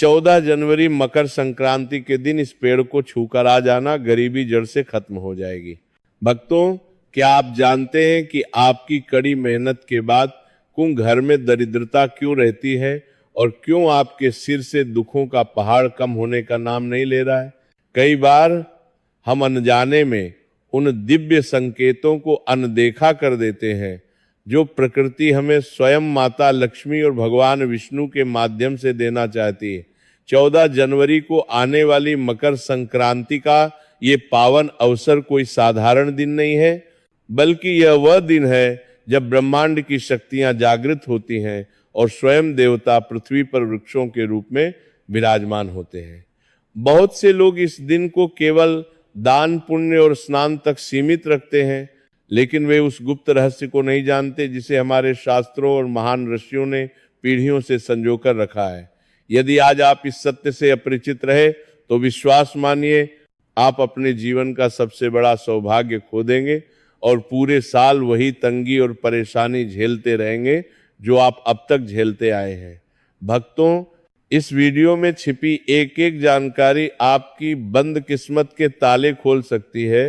14 जनवरी मकर संक्रांति के दिन इस पेड़ को छूकर आ जाना, गरीबी जड़ से खत्म हो जाएगी। भक्तों, क्या आप जानते हैं कि आपकी कड़ी मेहनत के बाद घर में दरिद्रता क्यों रहती है और क्यों आपके सिर से दुखों का पहाड़ कम होने का नाम नहीं ले रहा है? कई बार हम अनजाने में उन दिव्य संकेतों को अनदेखा कर देते हैं जो प्रकृति हमें स्वयं माता लक्ष्मी और भगवान विष्णु के माध्यम से देना चाहती है। 14 जनवरी को आने वाली मकर संक्रांति का ये पावन अवसर कोई साधारण दिन नहीं है, बल्कि यह वह दिन है जब ब्रह्मांड की शक्तियां जागृत होती हैं और स्वयं देवता पृथ्वी पर वृक्षों के रूप में विराजमान होते हैं। बहुत से लोग इस दिन को केवल दान पुण्य और स्नान तक सीमित रखते हैं, लेकिन वे उस गुप्त रहस्य को नहीं जानते जिसे हमारे शास्त्रों और महान ऋषियों ने पीढ़ियों से संजो कर रखा है। यदि आज आप इस सत्य से अपरिचित रहे तो विश्वास मानिए, आप अपने जीवन का सबसे बड़ा सौभाग्य खो देंगे और पूरे साल वही तंगी और परेशानी झेलते रहेंगे जो आप अब तक झेलते आए हैं। भक्तों, इस वीडियो में छिपी एक एक जानकारी आपकी बंद किस्मत के ताले खोल सकती है।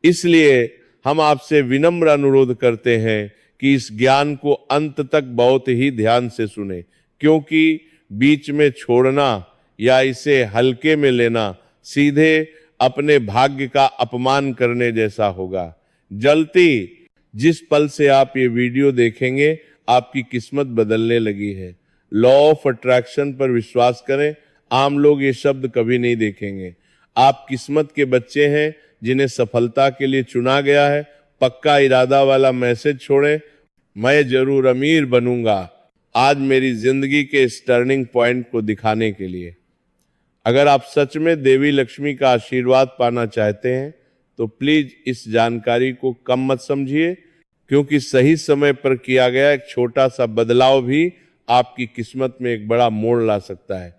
इसलिए हम आपसे विनम्र अनुरोध करते हैं कि इस ज्ञान को अंत तक बहुत ही ध्यान से सुने, क्योंकि बीच में छोड़ना या इसे हल्के में लेना सीधे अपने भाग्य का अपमान करने जैसा होगा। जल्दी जिस पल से आप ये वीडियो देखेंगे, आपकी किस्मत बदलने लगी है। लॉ ऑफ अट्रैक्शन पर विश्वास करें, आम लोग ये शब्द कभी नहीं देखेंगे। आप किस्मत के बच्चे हैं जिन्हें सफलता के लिए चुना गया है। पक्का इरादा वाला मैसेज छोड़ें, मैं जरूर अमीर बनूंगा, आज मेरी जिंदगी के इस टर्निंग पॉइंट को दिखाने के लिए। अगर आप सच में देवी लक्ष्मी का आशीर्वाद पाना चाहते हैं तो प्लीज इस जानकारी को कम मत समझिए, क्योंकि सही समय पर किया गया एक छोटा सा बदलाव भी आपकी किस्मत में एक बड़ा मोड़ ला सकता है।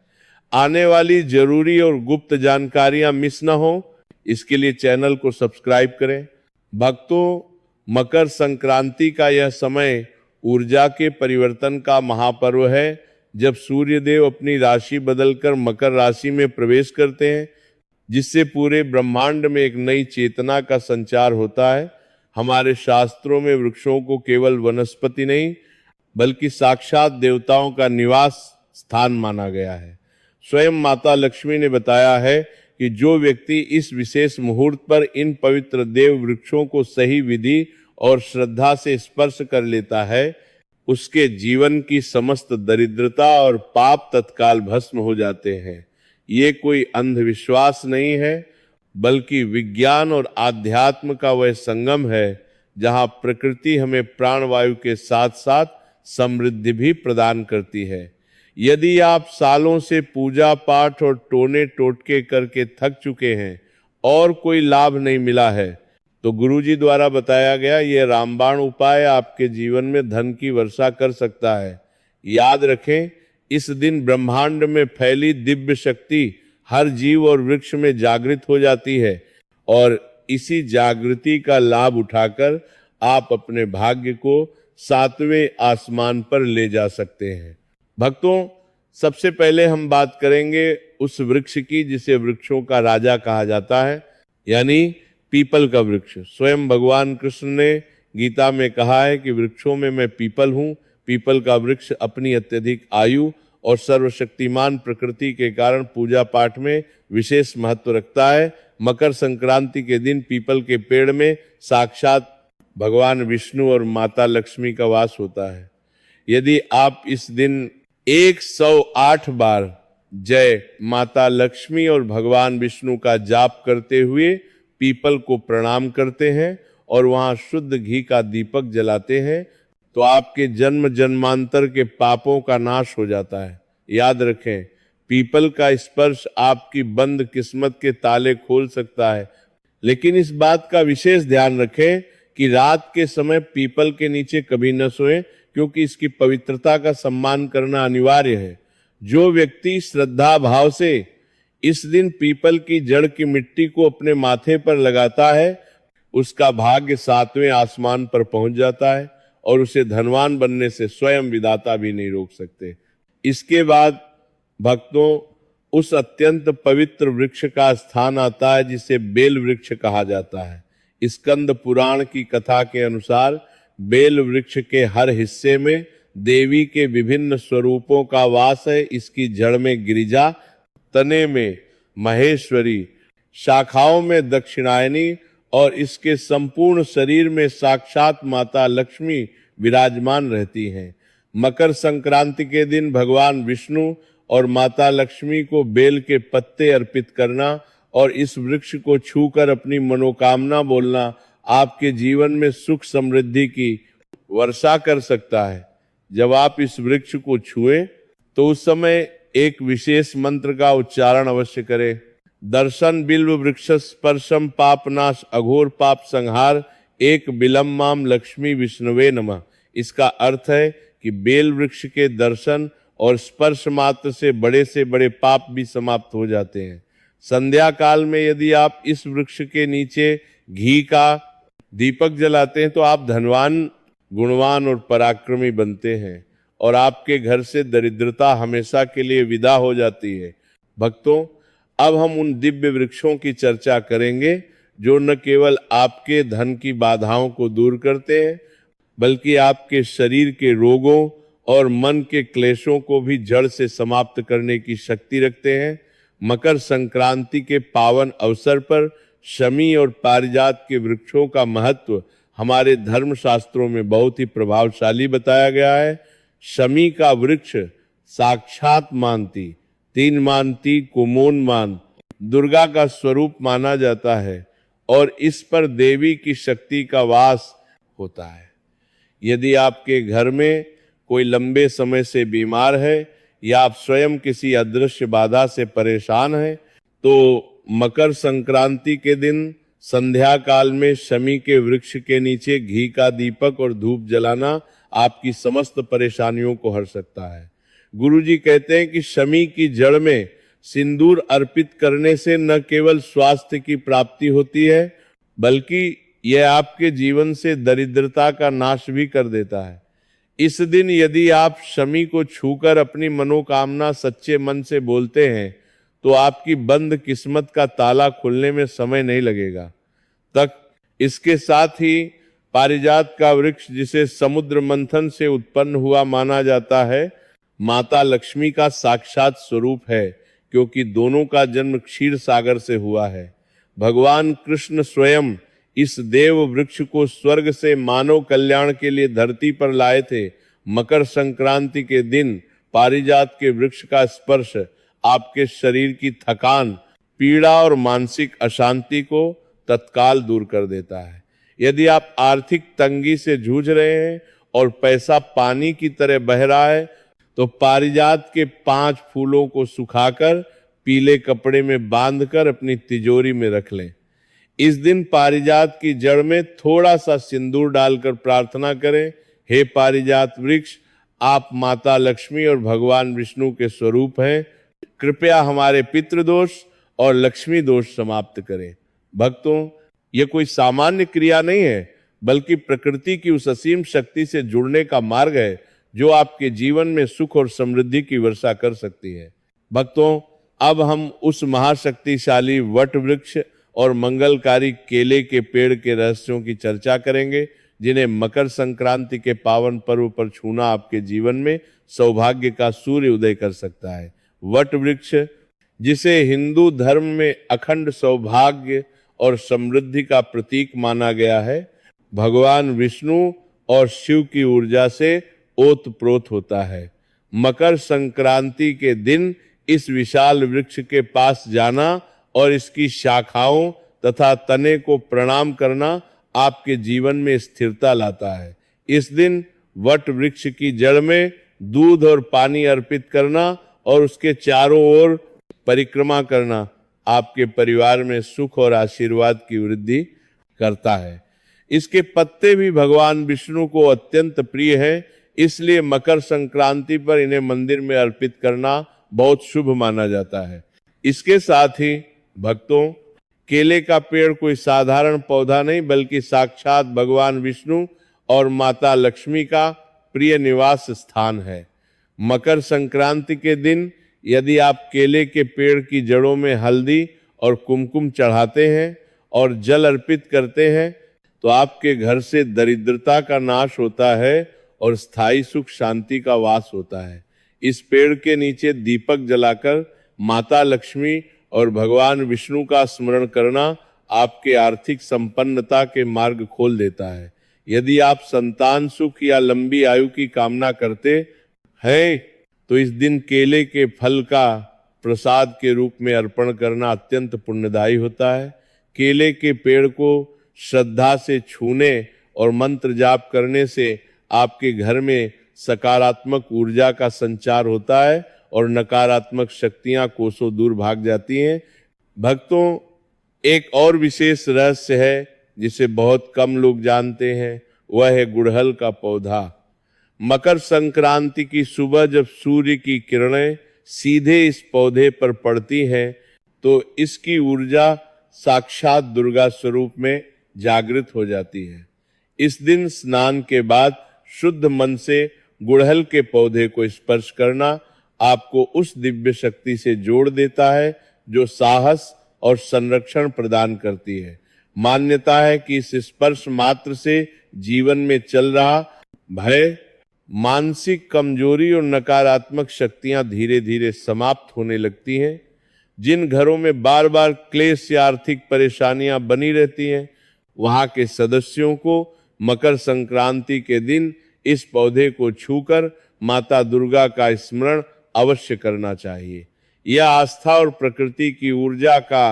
आने वाली जरूरी और गुप्त जानकारियां मिस न हो, इसके लिए चैनल को सब्सक्राइब करें। भक्तों, मकर संक्रांति का यह समय ऊर्जा के परिवर्तन का महापर्व है। जब सूर्य देव अपनी राशि बदलकर मकर राशि में प्रवेश करते हैं, जिससे पूरे ब्रह्मांड में एक नई चेतना का संचार होता है। हमारे शास्त्रों में वृक्षों को केवल वनस्पति नहीं, बल्कि साक्षात देवताओं का निवास स्थान माना गया है। स्वयं माता लक्ष्मी ने बताया है कि जो व्यक्ति इस विशेष मुहूर्त पर इन पवित्र देव वृक्षों को सही विधि और श्रद्धा से स्पर्श कर लेता है, उसके जीवन की समस्त दरिद्रता और पाप तत्काल भस्म हो जाते हैं। ये कोई अंधविश्वास नहीं है, बल्कि विज्ञान और आध्यात्म का वह संगम है जहां प्रकृति हमें प्राणवायु के साथ साथ समृद्धि भी प्रदान करती है। यदि आप सालों से पूजा पाठ और टोने टोटके करके थक चुके हैं और कोई लाभ नहीं मिला है, तो गुरुजी द्वारा बताया गया यह रामबाण उपाय आपके जीवन में धन की वर्षा कर सकता है। याद रखें, इस दिन ब्रह्मांड में फैली दिव्य शक्ति हर जीव और वृक्ष में जागृत हो जाती है और इसी जागृति का लाभ उठाकर आप अपने भाग्य को 7वें आसमान पर ले जा सकते हैं। भक्तों, सबसे पहले हम बात करेंगे उस वृक्ष की जिसे वृक्षों का राजा कहा जाता है, यानी पीपल का वृक्ष। स्वयं भगवान कृष्ण ने गीता में कहा है कि वृक्षों में मैं पीपल हूं। पीपल का वृक्ष अपनी अत्यधिक आयु और सर्वशक्तिमान प्रकृति के कारण पूजा पाठ में विशेष महत्व रखता है। मकर संक्रांति के दिन पीपल के पेड़ में साक्षात भगवान विष्णु और माता लक्ष्मी का वास होता है। यदि आप इस दिन 108 बार जय माता लक्ष्मी और भगवान विष्णु का जाप करते हुए पीपल को प्रणाम करते हैं और वहां शुद्ध घी का दीपक जलाते हैं, तो आपके जन्म जन्मांतर के पापों का नाश हो जाता है। याद रखें, पीपल का स्पर्श आपकी बंद किस्मत के ताले खोल सकता है, लेकिन इस बात का विशेष ध्यान रखें कि रात के समय पीपल के नीचे कभी न सोएं, क्योंकि इसकी पवित्रता का सम्मान करना अनिवार्य है। जो व्यक्ति श्रद्धा भाव से इस दिन पीपल की जड़ की मिट्टी को अपने माथे पर लगाता है, उसका भाग्य 7वें आसमान पर पहुंच जाता है और उसे धनवान बनने से स्वयं विधाता भी नहीं रोक सकते। इसके बाद भक्तों, उस अत्यंत पवित्र वृक्ष का स्थान आता है जिसे बेल वृक्ष कहा जाता है। स्कंद पुराण की कथा के अनुसार बेल वृक्ष के हर हिस्से में देवी के विभिन्न स्वरूपों का वास है। इसकी जड़ में गिरिजा, तने में महेश्वरी, शाखाओं में दक्षिणायनी और इसके संपूर्ण शरीर में साक्षात माता लक्ष्मी विराजमान रहती हैं। मकर संक्रांति के दिन भगवान विष्णु और माता लक्ष्मी को बेल के पत्ते अर्पित करना और इस वृक्ष को छूकर अपनी मनोकामना बोलना आपके जीवन में सुख समृद्धि की वर्षा कर सकता है। जब आप इस वृक्ष को छुए तो उस समय एक विशेष मंत्र का उच्चारण अवश्य करें। दर्शन बिल्व वृक्ष स्पर्शम पापनाश अघोर पाप संहार एक बिलम्माम लक्ष्मी विष्णुवे नमः। इसका अर्थ है कि बेल वृक्ष के दर्शन और स्पर्श मात्र से बड़े पाप भी समाप्त हो जाते हैं। संध्या काल में यदि आप इस वृक्ष के नीचे घी का दीपक जलाते हैं तो आप धनवान, गुणवान और पराक्रमी बनते हैं और आपके घर से दरिद्रता हमेशा के लिए विदा हो जाती है। भक्तों, अब हम उन दिव्य वृक्षों की चर्चा करेंगे जो न केवल आपके धन की बाधाओं को दूर करते हैं बल्कि आपके शरीर के रोगों और मन के क्लेशों को भी जड़ से समाप्त करने की शक्ति रखते हैं। मकर संक्रांति के पावन अवसर पर शमी और पारिजात के वृक्षों का महत्व हमारे धर्म शास्त्रों में बहुत ही प्रभावशाली बताया गया है। शमी का वृक्ष साक्षात मानती, तीन मानती, कुमोन्मान दुर्गा का स्वरूप माना जाता है और इस पर देवी की शक्ति का वास होता है। यदि आपके घर में कोई लंबे समय से बीमार है या आप स्वयं किसी अदृश्य बाधा से परेशान हैं तो मकर संक्रांति के दिन संध्या काल में शमी के वृक्ष के नीचे घी का दीपक और धूप जलाना आपकी समस्त परेशानियों को हर सकता है। गुरुजी कहते हैं कि शमी की जड़ में सिंदूर अर्पित करने से न केवल स्वास्थ्य की प्राप्ति होती है बल्कि यह आपके जीवन से दरिद्रता का नाश भी कर देता है। इस दिन यदि आप शमी को छूकर अपनी मनोकामना सच्चे मन से बोलते हैं तो आपकी बंद किस्मत का ताला खुलने में समय नहीं लगेगा तक। इसके साथ ही पारिजात का वृक्ष जिसे समुद्र मंथन से उत्पन्न हुआ माना जाता है, माता लक्ष्मी का साक्षात स्वरूप है क्योंकि दोनों का जन्म क्षीर सागर से हुआ है। भगवान कृष्ण स्वयं इस देव वृक्ष को स्वर्ग से मानव कल्याण के लिए धरती पर लाए थे। मकर संक्रांति के दिन पारिजात के वृक्ष का स्पर्श आपके शरीर की थकान, पीड़ा और मानसिक अशांति को तत्काल दूर कर देता है। यदि आप आर्थिक तंगी से जूझ रहे हैं और पैसा पानी की तरह बह रहा है तो पारिजात के 5 फूलों को सुखाकर पीले कपड़े में बांधकर अपनी तिजोरी में रख लें। इस दिन पारिजात की जड़ में थोड़ा सा सिंदूर डालकर प्रार्थना करें, हे पारिजात वृक्ष, आप माता लक्ष्मी और भगवान विष्णु के स्वरूप हैं, कृपया हमारे पितृदोष और लक्ष्मी दोष समाप्त करें। भक्तों, यह कोई सामान्य क्रिया नहीं है बल्कि प्रकृति की उस असीम शक्ति से जुड़ने का मार्ग है जो आपके जीवन में सुख और समृद्धि की वर्षा कर सकती है। भक्तों, अब हम उस महाशक्तिशाली वट वृक्ष और मंगलकारी केले के पेड़ के रहस्यों की चर्चा करेंगे जिन्हें मकर संक्रांति के पावन पर्व पर छूना आपके जीवन में सौभाग्य का सूर्य उदय कर सकता है। वट वृक्ष जिसे हिंदू धर्म में अखंड सौभाग्य और समृद्धि का प्रतीक माना गया है, भगवान विष्णु और शिव की ऊर्जा से ओतप्रोत होता है। मकर संक्रांति के दिन इस विशाल वृक्ष के पास जाना और इसकी शाखाओं तथा तने को प्रणाम करना आपके जीवन में स्थिरता लाता है। इस दिन वट वृक्ष की जड़ में दूध और पानी अर्पित करना और उसके चारों ओर परिक्रमा करना आपके परिवार में सुख और आशीर्वाद की वृद्धि करता है। इसके पत्ते भी भगवान विष्णु को अत्यंत प्रिय है, इसलिए मकर संक्रांति पर इन्हें मंदिर में अर्पित करना बहुत शुभ माना जाता है। इसके साथ ही भक्तों, केले का पेड़ कोई साधारण पौधा नहीं बल्कि साक्षात भगवान विष्णु और माता लक्ष्मी का प्रिय निवास स्थान है। मकर संक्रांति के दिन यदि आप केले के पेड़ की जड़ों में हल्दी और कुमकुम चढ़ाते हैं और जल अर्पित करते हैं तो आपके घर से दरिद्रता का नाश होता है और स्थायी सुख शांति का वास होता है। इस पेड़ के नीचे दीपक जलाकर माता लक्ष्मी और भगवान विष्णु का स्मरण करना आपके आर्थिक संपन्नता के मार्ग खोल देता है। यदि आप संतान सुख या लंबी आयु की कामना करते हैं तो इस दिन केले के फल का प्रसाद के रूप में अर्पण करना अत्यंत पुण्यदायी होता है। केले के पेड़ को श्रद्धा से छूने और मंत्र जाप करने से आपके घर में सकारात्मक ऊर्जा का संचार होता है और नकारात्मक शक्तियां कोसों दूर भाग जाती हैं। भक्तों, एक और विशेष रहस्य है जिसे बहुत कम लोग जानते हैं, वह है गुड़हल का पौधा। मकर संक्रांति की सुबह जब सूर्य की किरणें सीधे इस पौधे पर पड़ती हैं तो इसकी ऊर्जा साक्षात दुर्गा स्वरूप में जागृत हो जाती है। इस दिन स्नान के बाद शुद्ध मन से गुड़हल के पौधे को स्पर्श करना आपको उस दिव्य शक्ति से जोड़ देता है जो साहस और संरक्षण प्रदान करती है। मान्यता है कि इस स्पर्श मात्र से जीवन में चल रहा भय, मानसिक कमजोरी और नकारात्मक शक्तियां धीरे धीरे समाप्त होने लगती हैं। जिन घरों में बार बार क्लेश या आर्थिक परेशानियां बनी रहती हैं, वहां के सदस्यों को मकर संक्रांति के दिन इस पौधे को छूकर माता दुर्गा का स्मरण अवश्य करना चाहिए। यह आस्था और प्रकृति की ऊर्जा का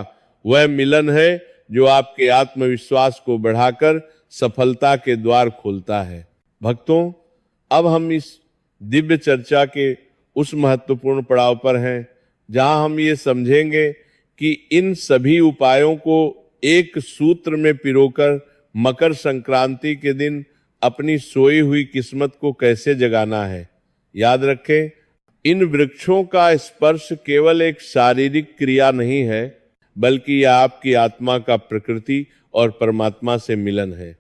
वह मिलन है जो आपके आत्मविश्वास को बढ़ाकर सफलता के द्वार खोलता है। भक्तों, अब हम इस दिव्य चर्चा के उस महत्वपूर्ण पड़ाव पर हैं जहां हम ये समझेंगे कि इन सभी उपायों को एक सूत्र में पिरोकर मकर संक्रांति के दिन अपनी सोई हुई किस्मत को कैसे जगाना है। याद रखें, इन वृक्षों का स्पर्श केवल एक शारीरिक क्रिया नहीं है, बल्कि यह आपकी आत्मा का प्रकृति और परमात्मा से मिलन है।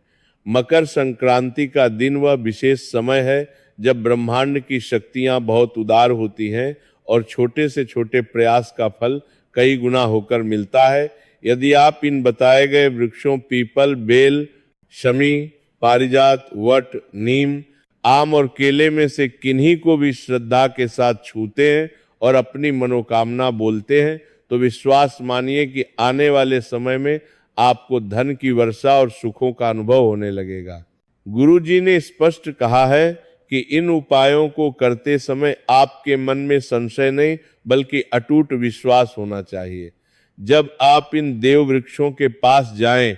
मकर संक्रांति का दिन वह विशेष समय है जब ब्रह्मांड की शक्तियां बहुत उदार होती हैं और छोटे से छोटे प्रयास का फल कई गुना होकर मिलता है। यदि आप इन बताए गए वृक्षों पीपल, बेल, शमी, पारिजात, वट, नीम, आम और केले में से किन्हीं को भी श्रद्धा के साथ छूते हैं और अपनी मनोकामना बोलते हैं तो विश्वास मानिए कि आने वाले समय में आपको धन की वर्षा और सुखों का अनुभव होने लगेगा। गुरु जी ने स्पष्ट कहा है कि इन उपायों को करते समय आपके मन में संशय नहीं बल्कि अटूट विश्वास होना चाहिए। जब आप इन देव वृक्षों के पास जाएं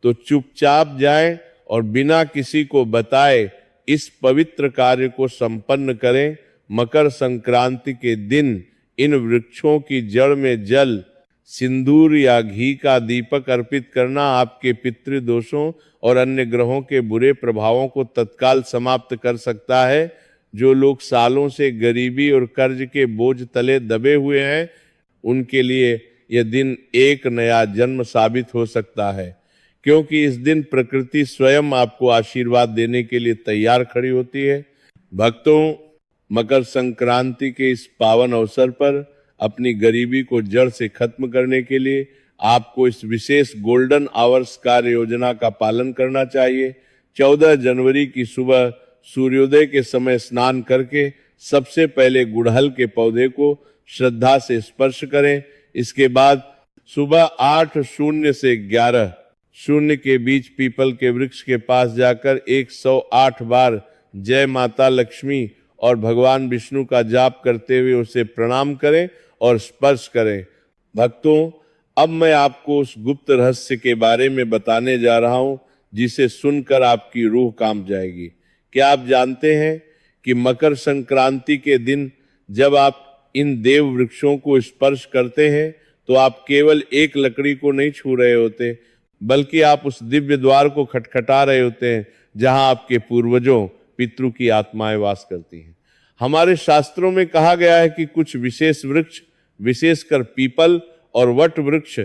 तो चुपचाप जाएं और बिना किसी को बताए इस पवित्र कार्य को संपन्न करें। मकर संक्रांति के दिन इन वृक्षों की जड़ में जल, सिंदूर या घी का दीपक अर्पित करना आपके पितृदोषों और अन्य ग्रहों के बुरे प्रभावों को तत्काल समाप्त कर सकता है। जो लोग सालों से गरीबी और कर्ज के बोझ तले दबे हुए हैं, उनके लिए यह दिन एक नया जन्म साबित हो सकता है, क्योंकि इस दिन प्रकृति स्वयं आपको आशीर्वाद देने के लिए तैयार खड़ी होती है। भक्तों, मकर संक्रांति के इस पावन अवसर पर अपनी गरीबी को जड़ से खत्म करने के लिए आपको इस विशेष गोल्डन आवर्स कार्य योजना का पालन करना चाहिए। 14 जनवरी की सुबह सूर्योदय के समय स्नान करके सबसे पहले गुड़हल के पौधे को श्रद्धा से स्पर्श करें। इसके बाद सुबह 8:00 से 11:00 के बीच पीपल के वृक्ष के पास जाकर 108 बार जय माता लक्ष्मी और भगवान विष्णु का जाप करते हुए उसे प्रणाम करें और स्पर्श करें। भक्तों, अब मैं आपको उस गुप्त रहस्य के बारे में बताने जा रहा हूं जिसे सुनकर आपकी रूह कांप जाएगी। क्या आप जानते हैं कि मकर संक्रांति के दिन जब आप इन देव वृक्षों को स्पर्श करते हैं तो आप केवल एक लकड़ी को नहीं छू रहे होते, बल्कि आप उस दिव्य द्वार को खटखटा रहे होते हैं जहां आपके पूर्वजों पितृ की आत्माएं वास करती हैं। हमारे शास्त्रों में कहा गया है कि कुछ विशेष वृक्ष, विशेषकर पीपल और वट वृक्ष,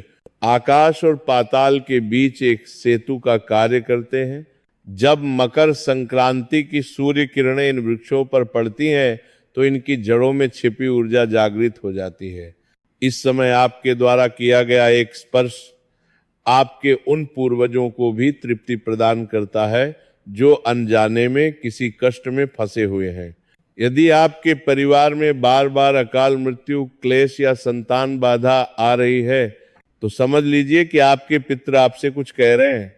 आकाश और पाताल के बीच एक सेतु का कार्य करते हैं। जब मकर संक्रांति की सूर्य किरणें इन वृक्षों पर पड़ती हैं तो इनकी जड़ों में छिपी ऊर्जा जागृत हो जाती है। इस समय आपके द्वारा किया गया एक स्पर्श आपके उन पूर्वजों को भी तृप्ति प्रदान करता है जो अनजाने में किसी कष्ट में फंसे हुए हैं। यदि आपके परिवार में बार बार अकाल मृत्यु, क्लेश या संतान बाधा आ रही है तो समझ लीजिए कि आपके पितर आपसे कुछ कह रहे हैं।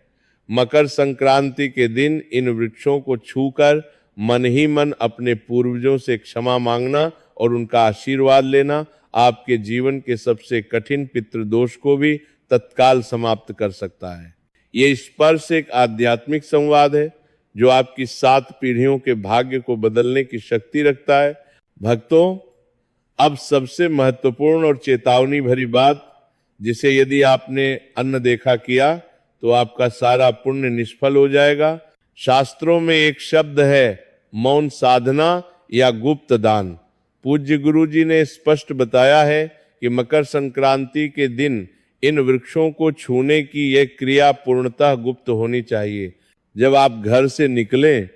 मकर संक्रांति के दिन इन वृक्षों को छूकर मन ही मन अपने पूर्वजों से क्षमा मांगना और उनका आशीर्वाद लेना आपके जीवन के सबसे कठिन पितृदोष को भी तत्काल समाप्त कर सकता है। ये स्पर्श एक आध्यात्मिक संवाद है जो आपकी 7 पीढ़ियों के भाग्य को बदलने की शक्ति रखता है। भक्तों, अब सबसे महत्वपूर्ण और चेतावनी भरी बात, जिसे यदि आपने अनदेखा किया तो आपका सारा पुण्य निष्फल हो जाएगा। शास्त्रों में एक शब्द है मौन साधना या गुप्त दान। पूज्य गुरु जी ने स्पष्ट बताया है कि मकर संक्रांति के दिन इन वृक्षों को छूने की यह क्रिया पूर्णतः गुप्त होनी चाहिए। जब आप घर से निकलें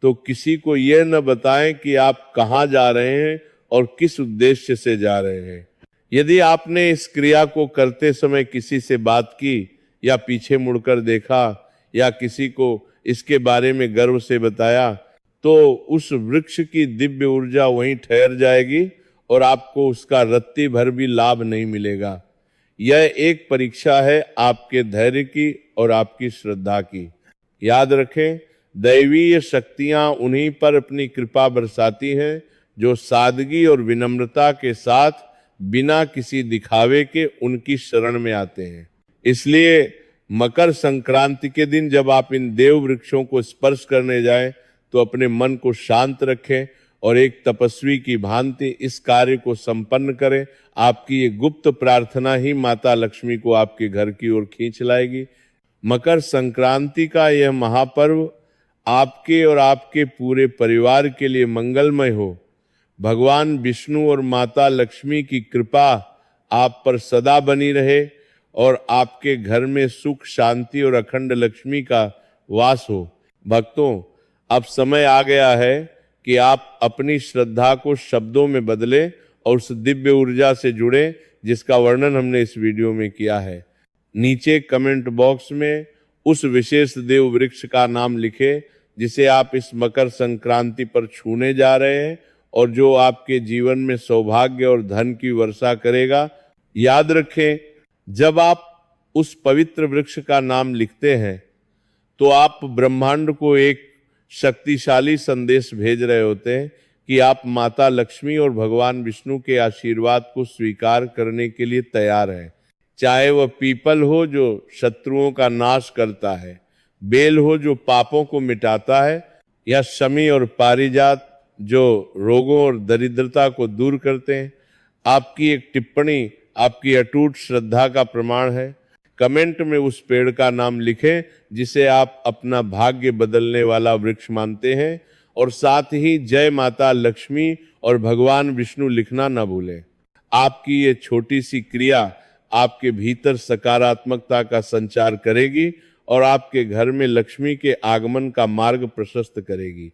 तो किसी को यह न बताएं कि आप कहाँ जा रहे हैं और किस उद्देश्य से जा रहे हैं। यदि आपने इस क्रिया को करते समय किसी से बात की या पीछे मुड़कर देखा या किसी को इसके बारे में गर्व से बताया तो उस वृक्ष की दिव्य ऊर्जा वहीं ठहर जाएगी और आपको उसका रत्ती भर भी लाभ नहीं मिलेगा। यह एक परीक्षा है आपके धैर्य की और आपकी श्रद्धा की। याद रखें, दैवीय शक्तियां उन्हीं पर अपनी कृपा बरसाती हैं जो सादगी और विनम्रता के साथ बिना किसी दिखावे के उनकी शरण में आते हैं। इसलिए मकर संक्रांति के दिन जब आप इन देव वृक्षों को स्पर्श करने जाएं तो अपने मन को शांत रखें और एक तपस्वी की भांति इस कार्य को संपन्न करें। आपकी ये गुप्त प्रार्थना ही माता लक्ष्मी को आपके घर की ओर खींच लाएगी। मकर संक्रांति का यह महापर्व आपके और आपके पूरे परिवार के लिए मंगलमय हो। भगवान विष्णु और माता लक्ष्मी की कृपा आप पर सदा बनी रहे और आपके घर में सुख, शांति और अखंड लक्ष्मी का वास हो। भक्तों, अब समय आ गया है कि आप अपनी श्रद्धा को शब्दों में बदलें और उस दिव्य ऊर्जा से जुड़ें जिसका वर्णन हमने इस वीडियो में किया है। नीचे कमेंट बॉक्स में उस विशेष देव वृक्ष का नाम लिखें जिसे आप इस मकर संक्रांति पर छूने जा रहे हैं और जो आपके जीवन में सौभाग्य और धन की वर्षा करेगा। याद रखें, जब आप उस पवित्र वृक्ष का नाम लिखते हैं तो आप ब्रह्मांड को एक शक्तिशाली संदेश भेज रहे होते हैं कि आप माता लक्ष्मी और भगवान विष्णु के आशीर्वाद को स्वीकार करने के लिए तैयार हैं। चाहे वह पीपल हो जो शत्रुओं का नाश करता है, बेल हो जो पापों को मिटाता है, या शमी और पारिजात जो रोगों और दरिद्रता को दूर करते हैं। आपकी एक टिप्पणी आपकी अटूट श्रद्धा का प्रमाण है। कमेंट में उस पेड़ का नाम लिखें जिसे आप अपना भाग्य बदलने वाला वृक्ष मानते हैं और साथ ही जय माता लक्ष्मी और भगवान विष्णु लिखना न भूलें। आपकी ये छोटी सी क्रिया आपके भीतर सकारात्मकता का संचार करेगी और आपके घर में लक्ष्मी के आगमन का मार्ग प्रशस्त करेगी।